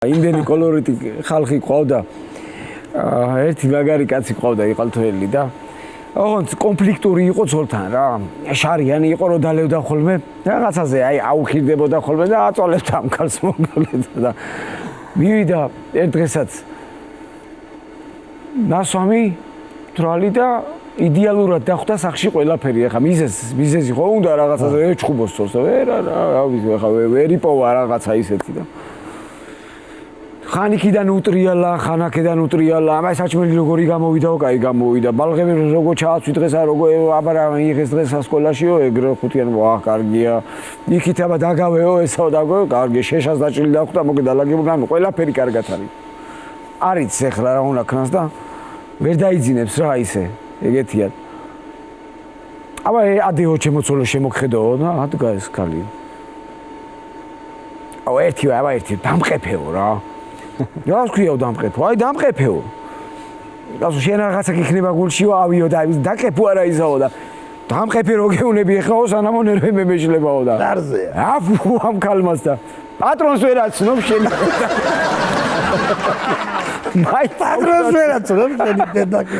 იმდენი კოლორიტი ხალხი ყავდა. ერთი მაგარი კაცი ყავდა, იყალთოელი და ოღონდ კონფლიქტური იყო ძოლთან რა. შარიანი იყო, რომ დალევდა ხოლმე რაღაცაზე, აი აუხირდებოდა ხოლმე და აწოლებდა ამ ქალს მოგალედა და მივიდა ერთ დღესაც ნასვამი თრალი და იდეალურად დახვდა სახში ყველაფერი. ახლა მიზეზი ხო უნდა რაღაცაზე ეჩხუბოს თორს და ვერ იპოვა რაღაცა ისეთი და ხანიკიდან უტრიალა, ხანაკიდან უტრიალა, ამას საჭმელი როგორი გამოვიდაო, კაი გამოვიდა. ბალღები როგორ ჩააცვი დღესა, როგორ აბარა იღეს დღესა სკოლაშიო, ეგრე ხუთიან, ვაჰ, კარგია. იქით აბა დაგავეო, ესაო დაგავეო, კარგი, შეშას დაჭრილი დახვდა, მოგე დალაგებულან, ყველაფერი კარგად არის. არიც ეხლა რა უნდა ქნას და ვერ დაიძინებს რა ისე, ეგეთია. აბა ადეო ჩემოცოლო შემოგხედაო და ადგა ეს ქალი. აუ ერთი დამყეფეო რა. რა ვქიაო დამყეფო? აი დამყეფეო. გასულ შენ რაღაცა გიქნება გულშიო ავიო და დაკეფო არა ისაო და დამყეფე რო გეუნები ეხაო სანამო ნერვები მემეშლებაო და დარზეა. აფუ ამ ქალმას და პატრონს ვერ აცნობ შენ. მაი პატრონს ვერ აცნობ შენ დედაკი.